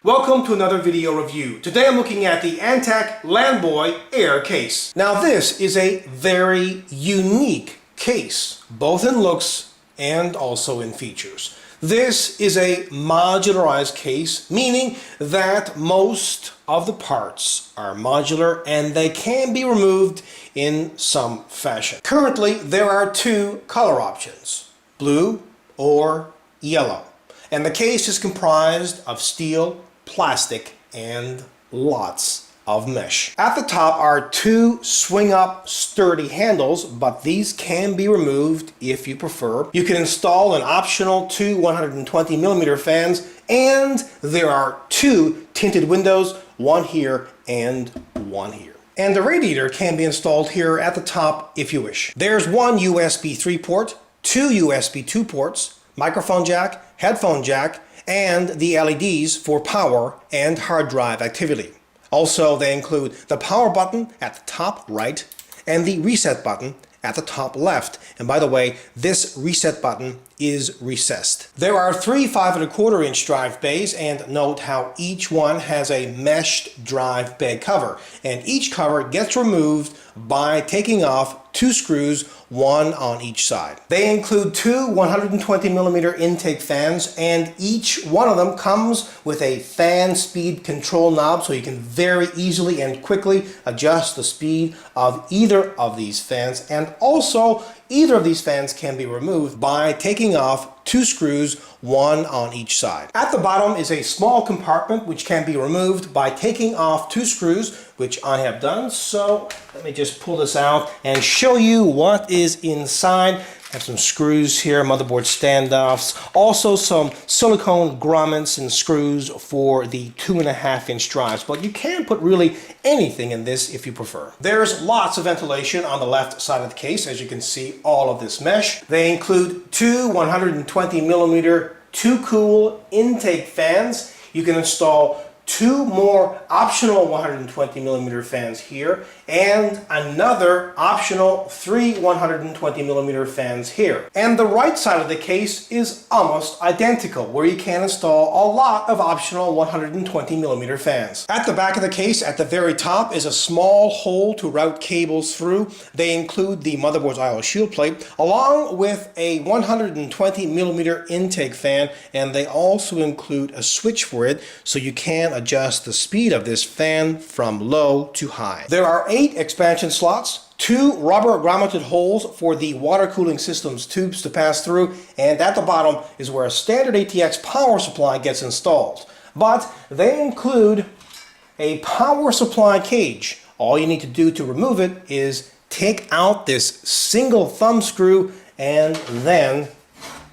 Welcome to another video review. Today I'm looking at the Antec LanBoy Air Case. Now this is a very unique case, both in looks and also in features. This is a modularized case, meaning that most of the parts are modular and they can be removed in some fashion. Currently there are two color options, blue or yellow, and the case is comprised of steel, plastic, and lots of mesh. At the top are two swing-up sturdy handles, but these can be removed if you prefer. You can install an optional two 120mm fans, and there are two tinted windows, one here and one here. And the radiator can be installed here at the top if you wish. There's one USB 3 port, two USB 2 ports, microphone jack, headphone jack, and the LEDs for power and hard drive activity. Also, they include the power button at the top right and the reset button at the top left. And by the way, this reset button is recessed. There are three 5¼ drive bays, and note how each one has a meshed drive bay cover, and each cover gets removed by taking off two screws, one on each side. They include two 120mm intake fans, and each one of them comes with a fan speed control knob, so you can very easily and quickly adjust the speed of either of these fans. And also, either of these fans can be removed by taking off two screws, one on each side. At the bottom is a small compartment which can be removed by taking off two screws, which I have done. So let me just pull this out and show you what is inside. I have some screws here, motherboard standoffs, also some silicone grommets and screws for the 2.5-inch drives, but you can put really anything in this if you prefer. There's lots of ventilation on the left side of the case, as you can see, all of this mesh. They include two 120mm two-cool intake fans. You can install two more optional 120mm fans here, and another optional three 120mm fans here. And the right side of the case is almost identical, where you can install a lot of optional 120mm fans. At the back of the case, at the very top, is a small hole to route cables through. They include the motherboard's I/O shield plate, along with a 120mm intake fan, and they also include a switch for it, so you can adjust the speed of this fan from low to high. There are 8 expansion slots, 2 rubber grommeted holes for the water cooling system's tubes to pass through, and at the bottom is where a standard ATX power supply gets installed. But they include a power supply cage. All you need to do to remove it is take out this single thumb screw and then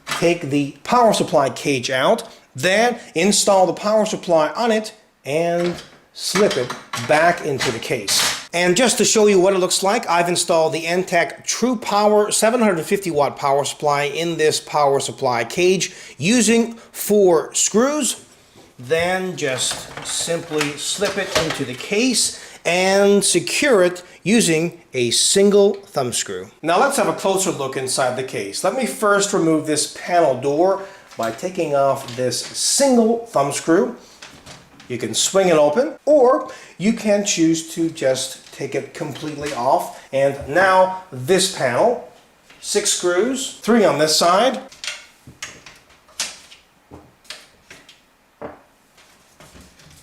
take the power supply cage out, then install the power supply on it and slip it back into the case. And just to show you what it looks like, I've installed the Antec True Power 750-watt power supply in this power supply cage using 4 screws. Then just simply slip it into the case and secure it using a single thumb screw. Now let's have a closer look inside the case. Let me first remove this panel door by taking off this single thumb screw. You can swing it open, or you can choose to just take it completely off. And now this panel, 6 screws, 3 on this side,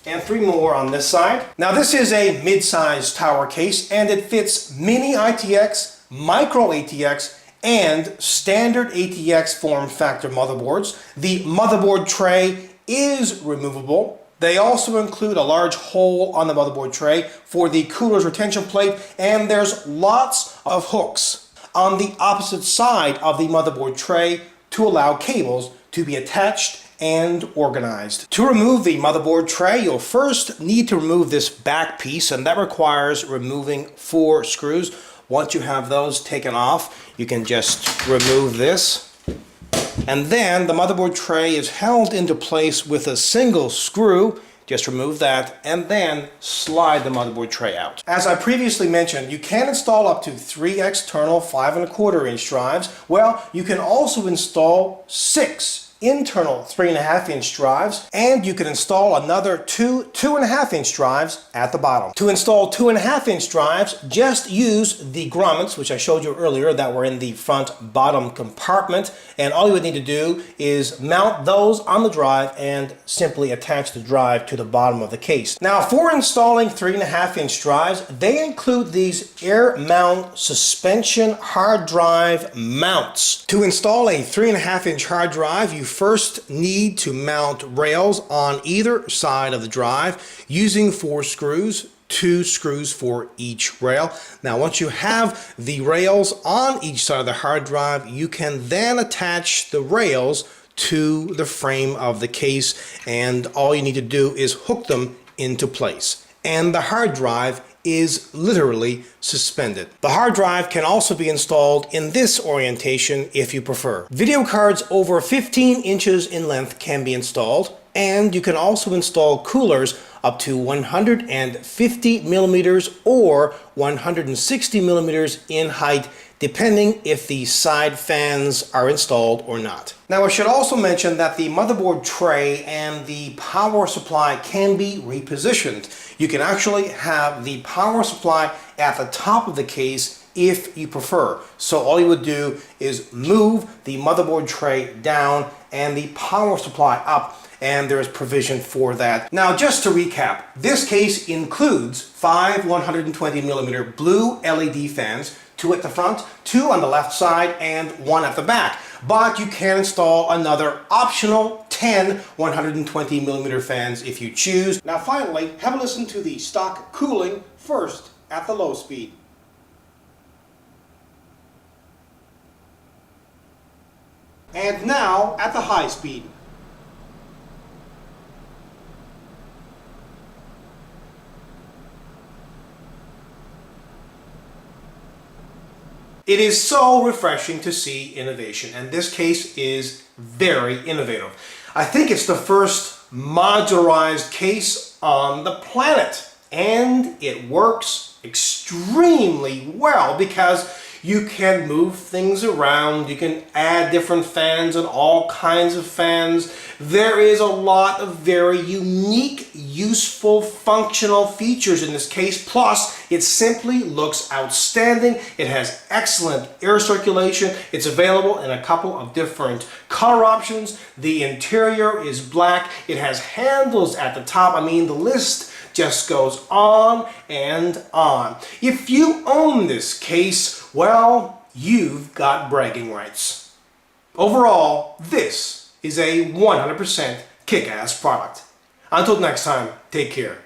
and 3 more on this side. Now this is a mid-sized tower case, and it fits mini-itx, micro-atx, and standard ATX form factor motherboards. The motherboard tray is removable. They also include a large hole on the motherboard tray for the cooler's retention plate, and there's lots of hooks on the opposite side of the motherboard tray to allow cables to be attached and organized. To remove the motherboard tray, you'll first need to remove this back piece, and that requires removing 4 screws. Once you have those taken off, you can just remove this. And then the motherboard tray is held into place with a single screw. Just remove that and then slide the motherboard tray out. As I previously mentioned, you can install up to 3 external 5¼ inch drives. Well, you can also install 6 internal 3.5-inch drives, and you can install another two 2.5-inch drives at the bottom. To install 2.5-inch drives, just use the grommets, which I showed you earlier, that were in the front bottom compartment, and all you would need to do is mount those on the drive and simply attach the drive to the bottom of the case. Now, for installing 3.5-inch drives, they include these air mount suspension hard drive mounts. To install a 3.5-inch hard drive, you first need to mount rails on either side of the drive using 4 screws, 2 screws for each rail. Now, once you have the rails on each side of the hard drive, you can then attach the rails to the frame of the case, and all you need to do is hook them into place. And the hard drive is literally suspended. The hard drive can also be installed in this orientation if you prefer. Video cards over 15 inches in length can be installed, and you can also install coolers up to 150 millimeters or 160 millimeters in height, depending if the side fans are installed or not. Now, I should also mention that the motherboard tray and the power supply can be repositioned. You can actually have the power supply at the top of the case if you prefer. So all you would do is move the motherboard tray down and the power supply up, and there is provision for that. Now, just to recap, this case includes 5 120 millimeter blue LED fans, 2 at the front, 2 on the left side, and 1 at the back. But you can install another optional 10 120 millimeter fans if you choose. Now finally, have a listen to the stock cooling first at the low speed. And now at the high speed. It is so refreshing to see innovation, and this case is very innovative. I think it's the first modularized case on the planet, and it works extremely well because you can move things around, you can add different fans and all kinds of fans. There is a lot of very unique, useful, functional features in this case, plus it simply looks outstanding. It has excellent air circulation. It's available in a couple of different color options. The interior is black. It has handles at the top. I mean, the list just goes on and on. If you own this case, well, you've got bragging rights. Overall, this is a 100% kick-ass product. Until next time, take care.